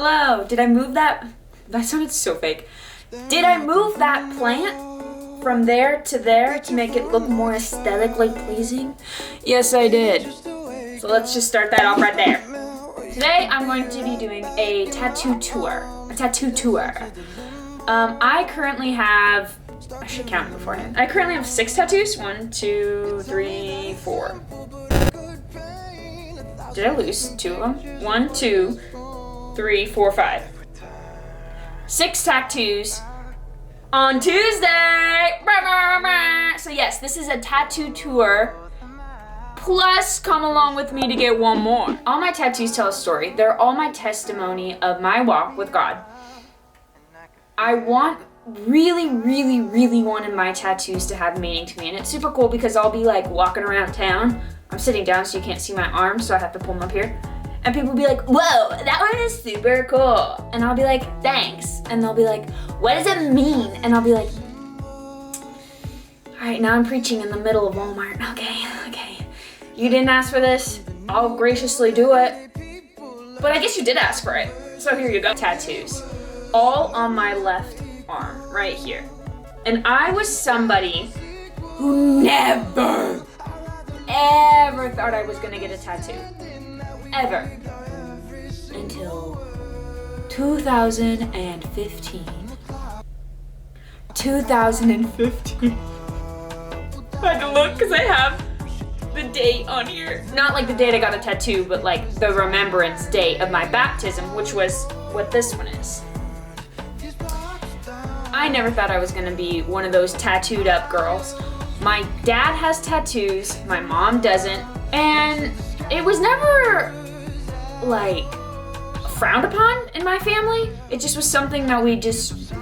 Hello, did I move that? That sounded so fake. Did I move that plant from there to make it look more aesthetically pleasing? Yes, I did. So let's just start that off right there. Today I'm going to be doing a tattoo tour. I currently have, I should count beforehand. I currently have 6 tattoos. 1, 2, 3, 4. Did I lose 2 of them? 1, 2, 3, 4, 5. 6 tattoos on Tuesday. So yes, this is a tattoo tour. Plus, come along with me to get one more. All my tattoos tell a story. They're all my testimony of my walk with God. I really wanted my tattoos to have meaning to me. And it's super cool because I'll be like walking around town. I'm sitting down so you can't see my arms, so I have to pull them up here. And people will be like, whoa, that one is super cool. And I'll be like, thanks. And they'll be like, what does it mean? And I'll be like, all right, now I'm preaching in the middle of Walmart. Okay. You didn't ask for this. I'll graciously do it. But I guess you did ask for it. So here you go. Tattoos. All on my left arm, right here. And I was somebody who never, ever thought I was gonna get a tattoo. Ever. Until 2015. 2015. I had to look because I have the date on here. Not like the date I got a tattoo, but like the remembrance date of my baptism, which was what this one is. I never thought I was gonna be one of those tattooed up girls. My dad has tattoos, my mom doesn't, and it was never like frowned upon in my family. It just was something that we just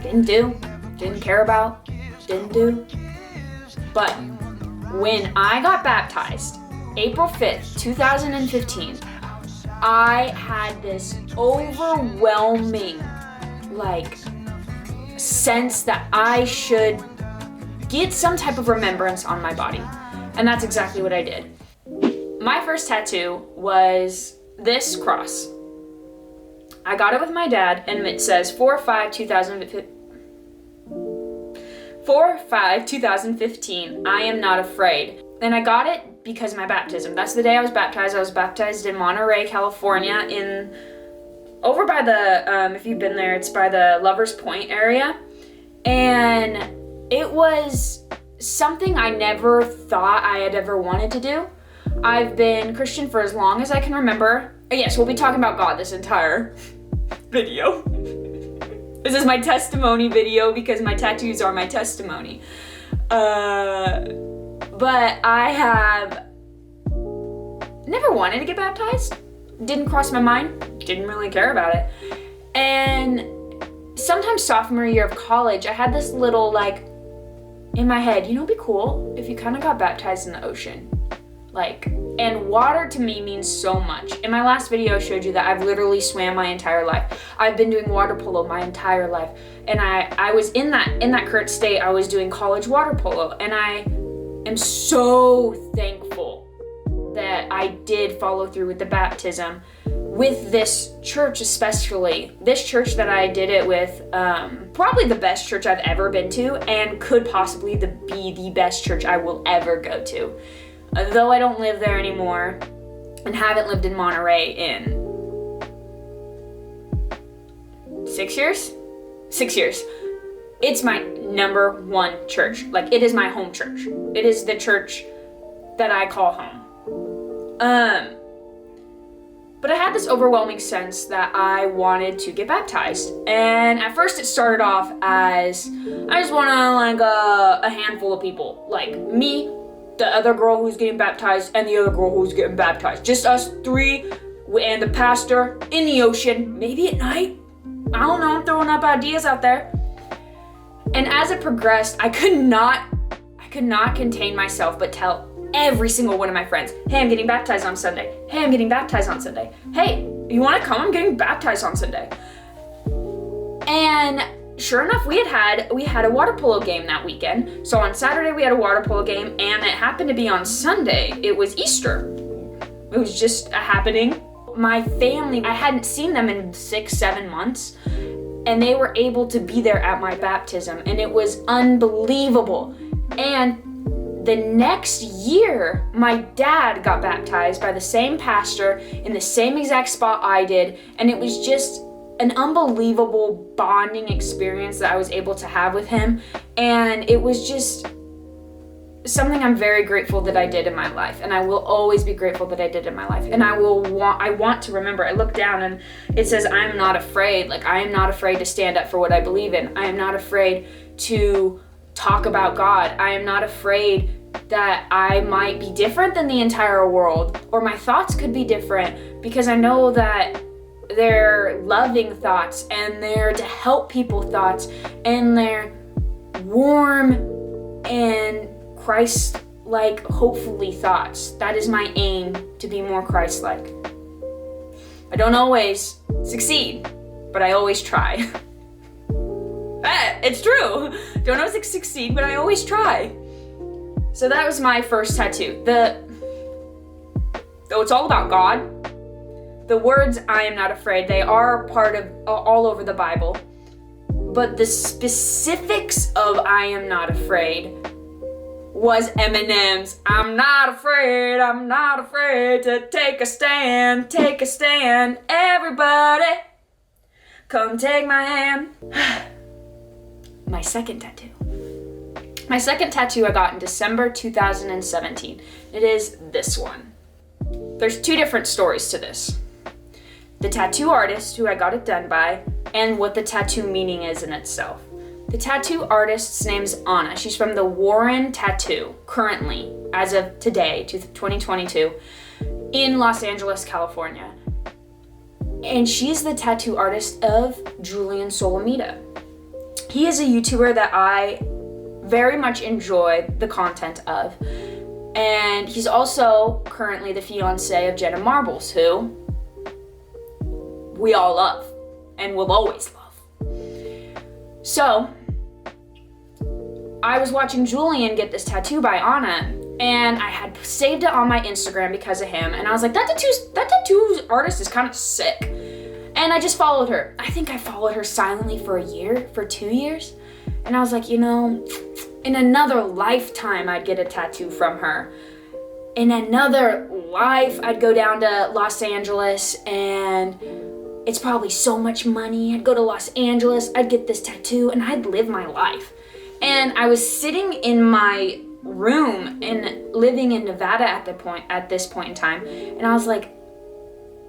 didn't do, didn't care about, didn't do. But when I got baptized, April 5th, 2015, I had this overwhelming sense that I should get some type of remembrance on my body. And that's exactly what I did. My first tattoo was this cross. I got it with my dad, and it says 4/5/2015, I am not afraid. And I got it because of my baptism. That's the day I was baptized. I was baptized in Monterey, California, over by the, if you've been there, it's by the Lovers Point area. And it was something I never thought I had ever wanted to do. I've been Christian for as long as I can remember. Yes, we'll be talking about God this entire video. This is my testimony video because my tattoos are my testimony. But I have never wanted to get baptized. Didn't cross my mind. Didn't really care about it. And sometime sophomore year of college, I had this little in my head, it'd be cool if you kind of got baptized in the ocean. And water to me means so much. In my last video, I showed you that I've literally swam my entire life. I've been doing water polo my entire life. And I was in that current state, I was doing college water polo. And I am so thankful that I did follow through with the baptism with this church, especially. This church that I did it with, probably the best church I've ever been to, and could possibly be the best church I will ever go to. Though I don't live there anymore and haven't lived in Monterey in 6 years? 6 years. It's my number one church. It is my home church. It is the church that I call home. But I had this overwhelming sense that I wanted to get baptized. And at first it started off as, I just want a handful of people. Me, the other girl who's getting baptized, and the other girl who's getting baptized. Just us 3 and the pastor in the ocean, maybe at night. I don't know, I'm throwing up ideas out there. And as it progressed, I could not contain myself but tell every single one of my friends, hey, I'm getting baptized on Sunday. Hey, I'm getting baptized on Sunday. Hey, you want to come? I'm getting baptized on Sunday. And sure enough, we had a water polo game that weekend. So on Saturday we had a water polo game, and it happened to be on Sunday. It was Easter. It was just a happening. my family, I hadn't seen them in 6-7 months, and they were able to be there at my baptism, and it was unbelievable. And the next year, my dad got baptized by the same pastor in the same exact spot I did, and it was just an unbelievable bonding experience that I was able to have with him, and it was just something I'm very grateful that I did in my life, and I will always be grateful that I did in my life. And I want to remember, I look down and it says, I am not afraid. Like, I am not afraid to stand up for what I believe in. I am not afraid to talk about God. I am not afraid that I might be different than the entire world, or my thoughts could be different, because I know that they're loving thoughts, and they're to help people thoughts, and they're warm and Christ-like, hopefully, thoughts. That is my aim, to be more Christ-like. I don't always succeed, but I always try. It's true. Don't always succeed, but I always try. So that was my first tattoo. Though it's all about God, the words "I am not afraid," they are part of all over the Bible. But the specifics of "I am not afraid" was Eminem's "I'm not afraid to take a stand, everybody, come take my hand." My second tattoo. My second tattoo I got in December 2017. It is this one. There's two different stories to this. The tattoo artist who I got it done by, and what the tattoo meaning is in itself. The tattoo artist's name's Anna. She's from the Warren Tattoo, currently, as of today, 2022, in Los Angeles, California. And she's the tattoo artist of Julian Solomita. He is a YouTuber that I very much enjoy the content of. And he's also currently the fiance of Jenna Marbles, who we all love and will always love. So, I was watching Julian get this tattoo by Anna, and I had saved it on my Instagram because of him, and I was like, that tattoo artist is kind of sick. And I just followed her. I think I followed her silently for 2 years. And I was like, in another lifetime, I'd get a tattoo from her. In another life, I'd go down to Los Angeles, and it's probably so much money. I'd go to Los Angeles, I'd get this tattoo, and I'd live my life. And I was sitting in my room and living in Nevada at this point in time, and I was like,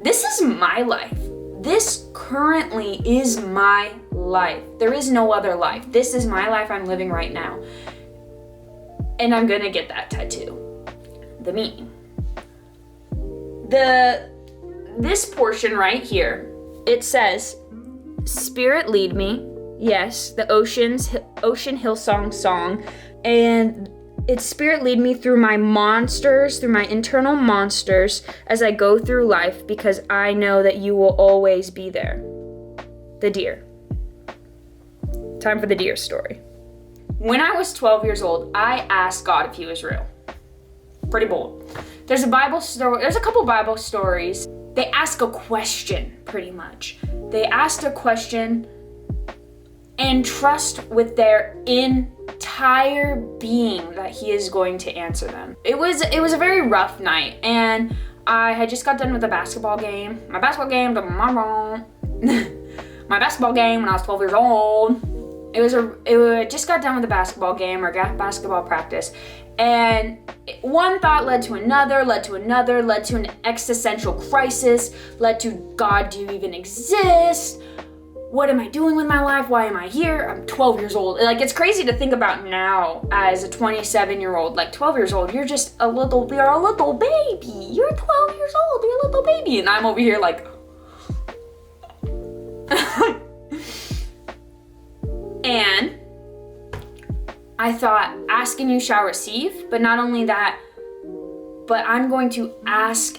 this is my life. This currently is my life. There is no other life. This is my life I'm living right now. And I'm gonna get that tattoo. The meaning. This portion right here, it says, "Spirit lead me." Yes, the Ocean Hillsong song. And it's "Spirit lead me through my monsters, through my internal monsters, as I go through life, because I know that you will always be there." The deer. Time for the deer story. When I was 12 years old, I asked God if he was real. Pretty bold. There's a couple Bible stories. They ask a question, pretty much. They asked a question and trust with their entire being that he is going to answer them. It was a very rough night, and I had just got done with a basketball game. My basketball game when I was 12 years old. I just got done with a basketball game or basketball practice, and one thought led to another, led to an existential crisis, led to, God, do you even exist? What am I doing with my life? Why am I here? I'm 12 years old. Like, it's crazy to think about now as a 27-year-old. Like, 12 years old, you're a little baby. You're 12 years old, you're a little baby. And I'm over here like, and I thought, ask and you shall receive. But not only that, but I'm going to ask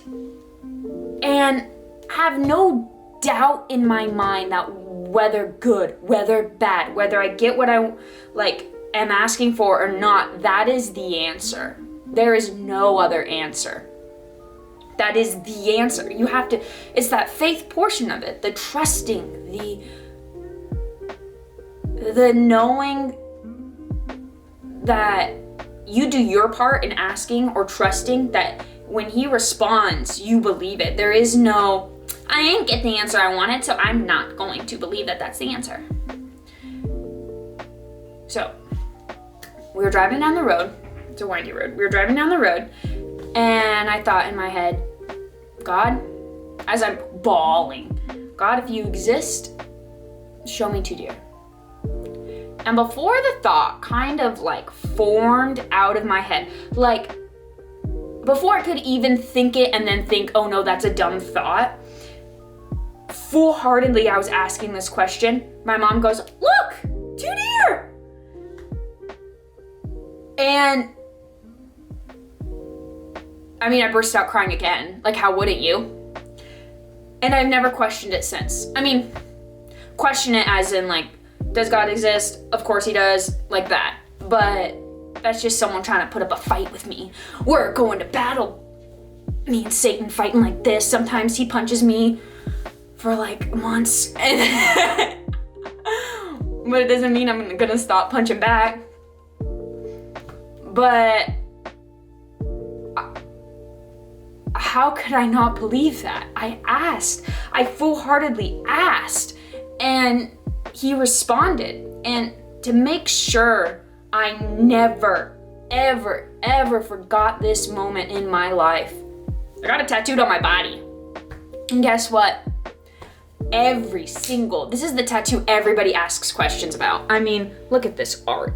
and have no doubt in my mind that whether good, whether bad, whether I get what I am asking for or not, that is the answer. There is no other answer. That is the answer. You have to, it's that faith portion of it, the trusting, the knowing that you do your part in asking or trusting that when he responds, you believe it. There is no, I didn't get the answer I wanted, so I'm not going to believe that that's the answer. So, we were driving down the road. It's a windy road. We were driving down the road, and I thought in my head, God, as I'm bawling, God, if you exist, show me 2 deer. And before the thought kind of like formed out of my head, like before I could even think it and then think, oh no, that's a dumb thought, full-heartedly I was asking this question. My mom goes, look, 2 deer. And I mean, I burst out crying again. Like, how wouldn't you? And I've never questioned it since. I mean, question it as in like, does God exist? Of course he does, like that. But that's just someone trying to put up a fight with me. We're going to battle. Me and Satan fighting like this. Sometimes he punches me for like months. But it doesn't mean I'm gonna stop punching back. But how could I not believe that? I full-heartedly asked, and he responded. And to make sure I never, ever, ever forgot this moment in my life, I got it tattooed on my body. And guess what? This is the tattoo everybody asks questions about. I mean, look at this art.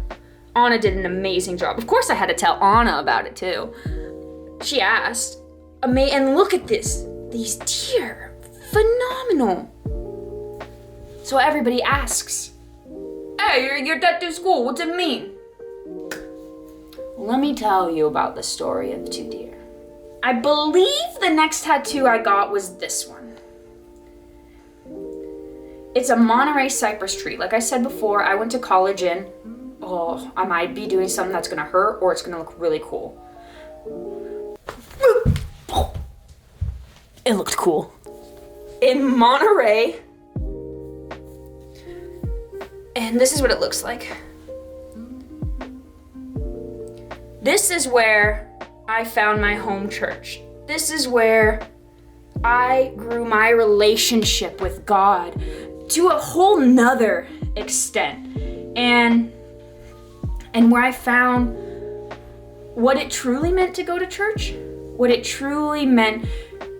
Anna did an amazing job. Of course I had to tell Anna about it too. She asked. And look at this. These deer. Phenomenal. So everybody asks, hey, your tattoo's cool. What's it mean? Let me tell you about the story of 2 deer. I believe the next tattoo I got was this one. It's a Monterey cypress tree. Like I said before, I went to college in. Oh, I might be doing something that's gonna hurt or it's gonna look really cool. It looked cool. In Monterey. And this is what it looks like. This is where I found my home church. This is where I grew my relationship with God to a whole nother extent. And where I found what it truly meant to go to church, what it truly meant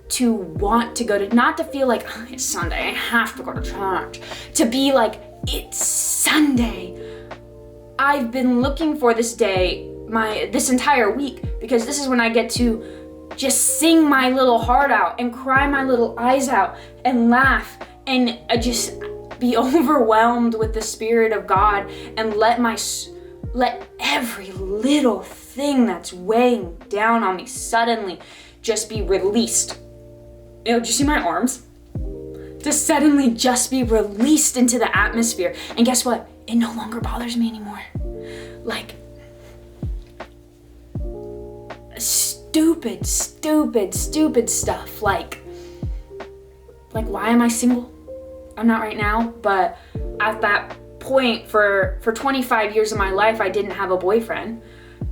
to want to go to, not to feel like, oh, it's Sunday, I have to go to church, to be like, it's Sunday. I've been looking for this day this entire week, because this is when I get to just sing my little heart out and cry my little eyes out and laugh and just be overwhelmed with the Spirit of God and let every little thing that's weighing down on me suddenly just be released. Do you see my arms? To suddenly just be released into the atmosphere. And guess what? It no longer bothers me anymore. Like, stupid stuff. Like why am I single? I'm not right now, but at that point for 25 years of my life, I didn't have a boyfriend.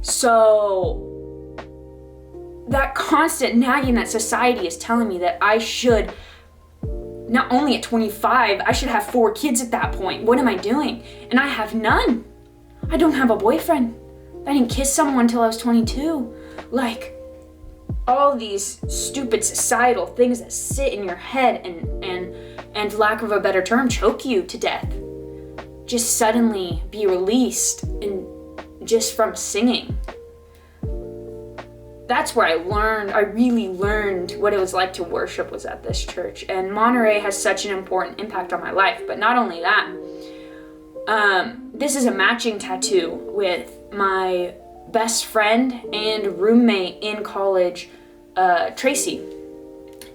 So that constant nagging that society is telling me that I should, not only at 25, I should have 4 kids at that point. What am I doing? And I have none. I don't have a boyfriend. I didn't kiss someone until I was 22. Like, all these stupid societal things that sit in your head and lack of a better term, choke you to death. Just suddenly be released and just from singing. That's where I really learned what it was like to worship, was at this church. And Monterey has such an important impact on my life. But not only that, this is a matching tattoo with my best friend and roommate in college, Tracy.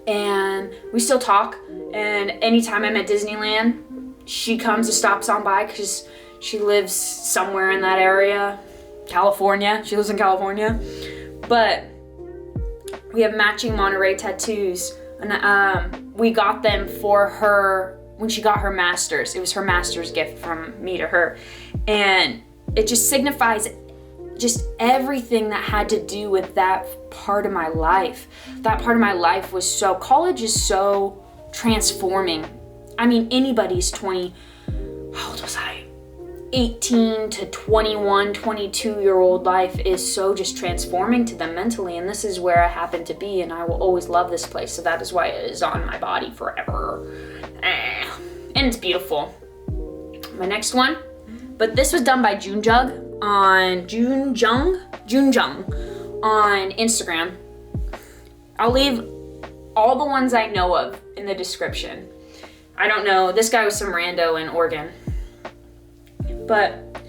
And we still talk. And anytime I'm at Disneyland, she comes and stops on by because she lives somewhere in that area. California. She lives in California. But We have matching Monterey tattoos, and we got them for her when she got her master's. It was her master's gift from me to her, and it just signifies just everything that had to do with that part of my life. That part of my life was college is so transforming. I mean, anybody's how old was I? 18 to 21, 22-year-old life is so just transforming to them mentally, and this is where I happen to be, and I will always love this place, so that is why it is on my body forever. And it's beautiful. My next one, but this was done by Junjung on Instagram. I'll leave all the ones I know of in the description. I don't know, this guy was some rando in Oregon. But,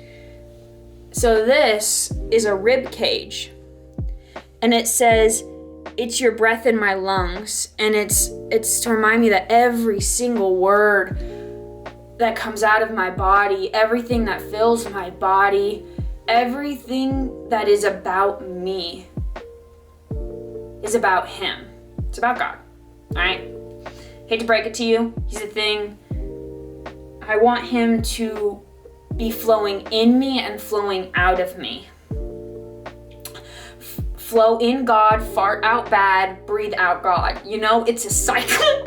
so this is a rib cage, and it says, "It's your breath in my lungs," and it's to remind me that every single word that comes out of my body, everything that fills my body, everything that is about me is about him. It's about God, all right? Hate to break it to you, he's a thing. I want him to be flowing in me and flowing out of me. Flow in God, fart out bad, breathe out God. You know, it's a cycle.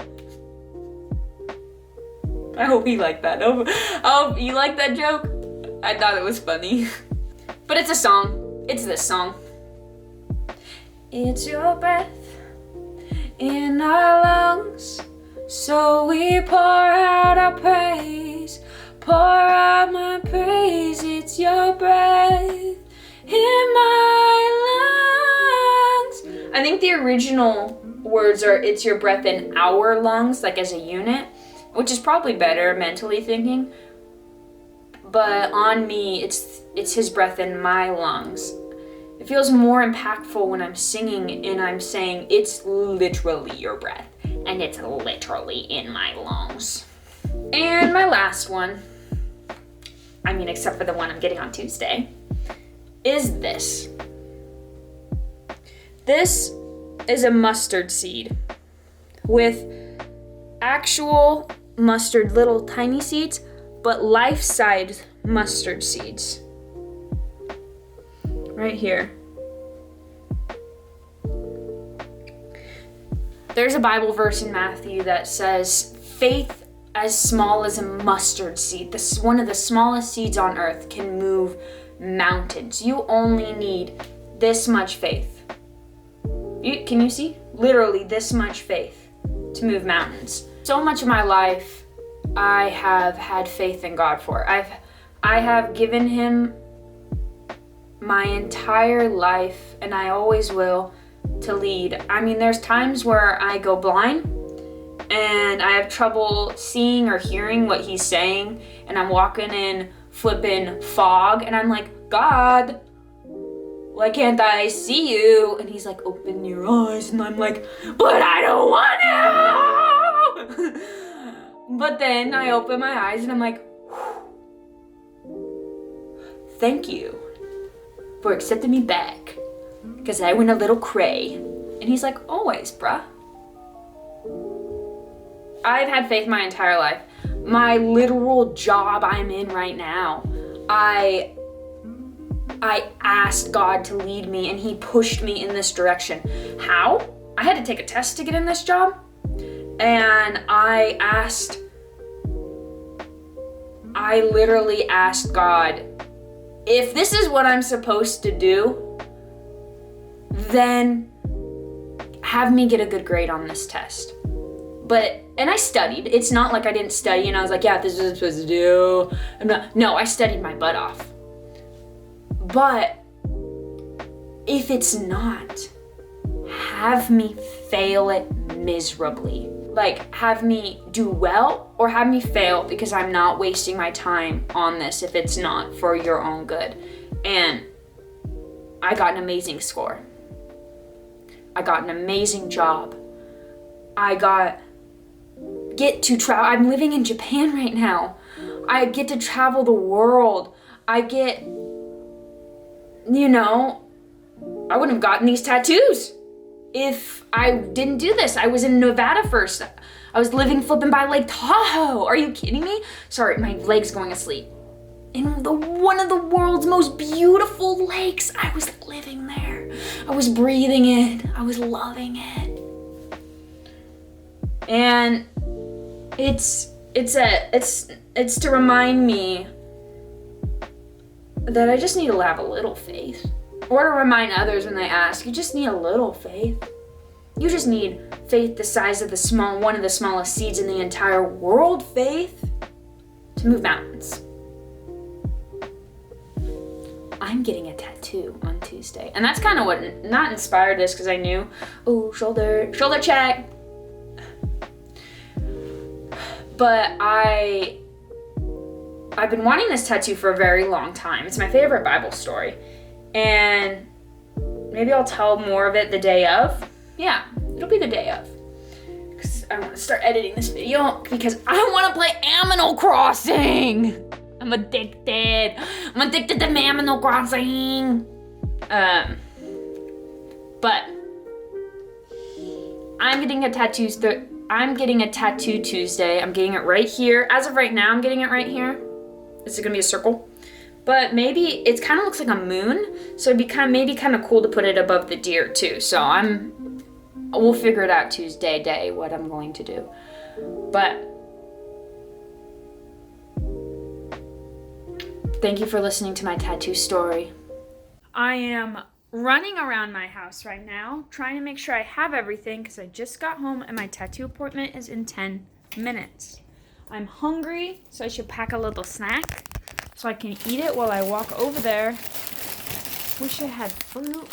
I hope you like that. Oh, you like that joke? I thought it was funny. But it's a song. It's this song. It's your breath in our lungs, so we pour out our praise. Pour out my praise, it's your breath in my lungs. I think the original words are, it's your breath in our lungs, like as a unit, which is probably better mentally thinking. But on me, it's his breath in my lungs. It feels more impactful when I'm singing and I'm saying, it's literally your breath, and it's literally in my lungs. And my last one, I mean, except for the one I'm getting on Tuesday, is this. This is a mustard seed with actual mustard, little tiny seeds, but life-size mustard seeds. Right here. There's a Bible verse in Matthew that says, faith as small as a mustard seed, one of the smallest seeds on earth, can move mountains. You only need this much faith. Can you see? Literally this much faith to move mountains. So much of my life I have had faith in God for. I have given him my entire life, and I always will, to lead. I mean, there's times where I go blind and I have trouble seeing or hearing what he's saying, and I'm walking in flipping fog, and I'm like, God, why can't I see you? And he's like, open your eyes, and I'm like, but I don't want to. But then I open my eyes and I'm like, thank you for accepting me back, because I went a little cray. And he's like, always, bruh. I've had faith my entire life. My literal job I'm in right now, I asked God to lead me, and he pushed me in this direction. How? I had to take a test to get in this job, and I literally asked God, if this is what I'm supposed to do, then have me get a good grade on this test. And I studied. It's not like I didn't study and I was like, yeah, this is what I'm supposed to do. No, I studied my butt off. But if it's not, have me fail it miserably. Like, have me do well or have me fail because I'm not wasting my time on this if it's not for your own good. And I got an amazing score. I got an amazing job. Get to travel. I'm living in Japan right now. I get to travel the world. I wouldn't have gotten these tattoos if I didn't do this. I was in Nevada first. I was living flipping by Lake Tahoe. Are you kidding me? Sorry, my leg's going asleep. In one of the world's most beautiful lakes. I was living there. I was breathing it. I was loving it. And it's to remind me that I just need to have a little faith. Or to remind others when they ask, you just need a little faith. You just need faith the size of one of the smallest seeds in the entire world, faith, to move mountains. I'm getting a tattoo on Tuesday. And that's kind of what not inspired this, because I knew, oh, shoulder check. But I've been wanting this tattoo for a very long time. It's my favorite Bible story. And maybe I'll tell more of it the day of. Yeah, it'll be the day of. Because I want to start editing this video because I want to play Animal Crossing. I'm addicted. I'm addicted to Animal Crossing. But I'm getting a tattoo Tuesday. I'm getting it right here. As of right now, I'm getting it right here. This is gonna be a circle. But maybe it kind of looks like a moon, so it'd be kind of cool to put it above the deer too. So we'll figure it out Tuesday day what I'm going to do. But thank you for listening to my tattoo story. I am running around my house right now, trying to make sure I have everything because I just got home and my tattoo appointment is in 10 minutes. I'm hungry, so I should pack a little snack so I can eat it while I walk over there. Wish I had fruit.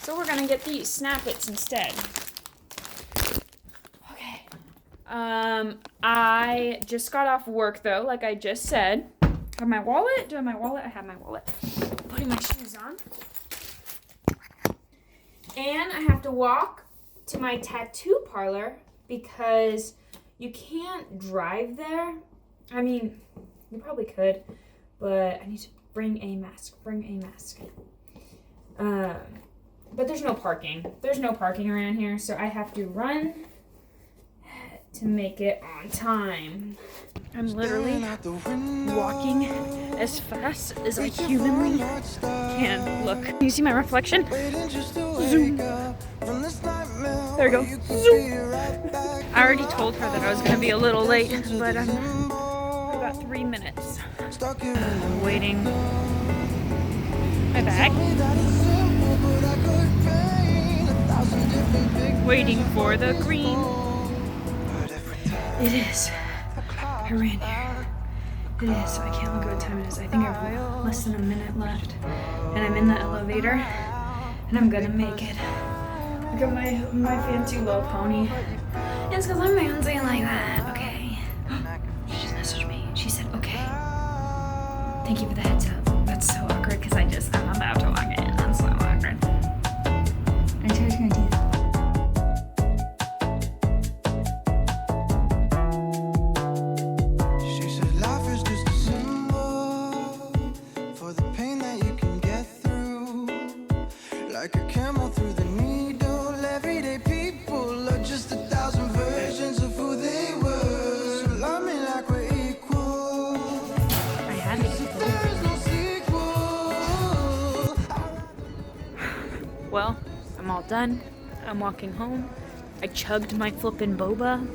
So we're gonna get these Snap-Its instead. Okay. I just got off work though, like I just said. Have my wallet? Do I have my wallet? I have my wallet. Putting my shoes on. And I have to walk to my tattoo parlor because you can't drive there. I mean, you probably could, but I need to bring a mask. But there's no parking. There's no parking around here, so I have to run to make it on time. I'm literally walking as fast as I humanly can. Look, can you see my reflection? Zoom. There we go. Zoom. I already told her that I was gonna be a little late, but I'm about 3 minutes. I'm waiting. My bag. Waiting for the green. It is. I ran here. It is. I can't look at what time it is. I think I have less than a minute left. And I'm in the elevator. And I'm gonna make it. Look at my fancy little pony. It's because I'm fancy like that. Okay. She just messaged me. She said, okay. Thank you for the heads up. That's so awkward because I'm about to walk in. That's so awkward. I told you I do that. Well, I'm all done. I'm walking home. I chugged my flippin' boba.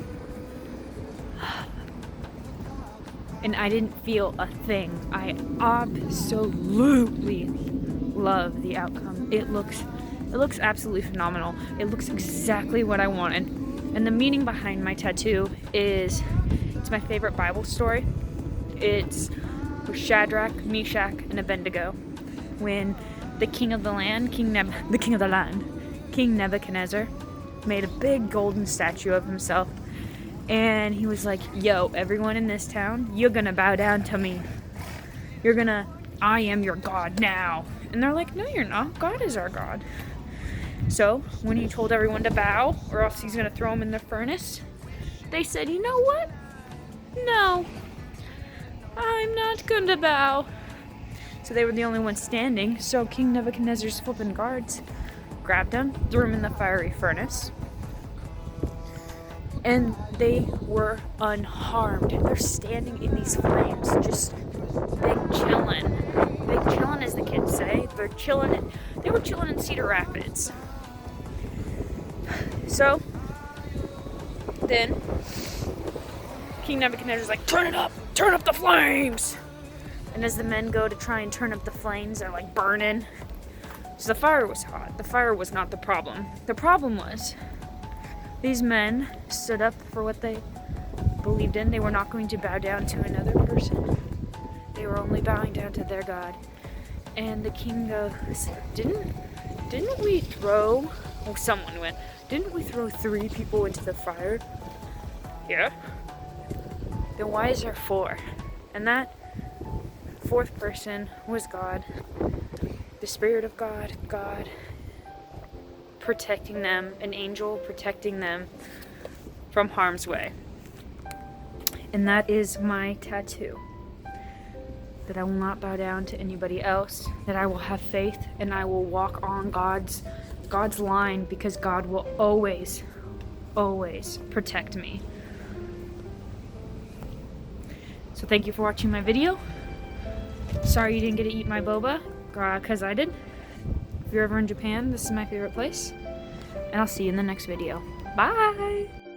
And I didn't feel a thing. I absolutely love the outcome. It looks absolutely phenomenal. It looks exactly what I wanted. And the meaning behind my tattoo is, it's my favorite Bible story. It's for Shadrach, Meshach, and Abednego. When the king of the land, King Nebuchadnezzar, made a big golden statue of himself. And he was like, yo, everyone in this town, you're gonna bow down to me. I am your God now. And they're like, no, you're not. God is our God. So when he told everyone to bow, or else he's gonna throw them in the furnace, they said, you know what? No, I'm not gonna bow. So they were the only ones standing. So King Nebuchadnezzar's flipping guards grabbed them, threw them in the fiery furnace, and they were unharmed. They're standing in these flames, just big chillin', as the kids say. They were chilling in Cedar Rapids. So then King Nebuchadnezzar's like, turn up the flames. And as the men go to try and turn up the flames, they're like burning. So the fire was hot. The fire was not the problem. The problem was these men stood up for what they believed in. They were not going to bow down to another person. They were only bowing down to their God. And the king goes, didn't we throw, oh, someone went, didn't we throw 3 people into the fire? Yeah. Then why is there 4? And that 4th person was God. The Spirit of God, God protecting them, an angel protecting them from harm's way. And that is my tattoo. That I will not bow down to anybody else, that I will have faith and I will walk on God's line, because God will always protect me. So thank you for watching my video. Sorry you didn't get to eat my boba, because I did. If you're ever in Japan, this is my favorite place. And I'll see you in the next video. Bye!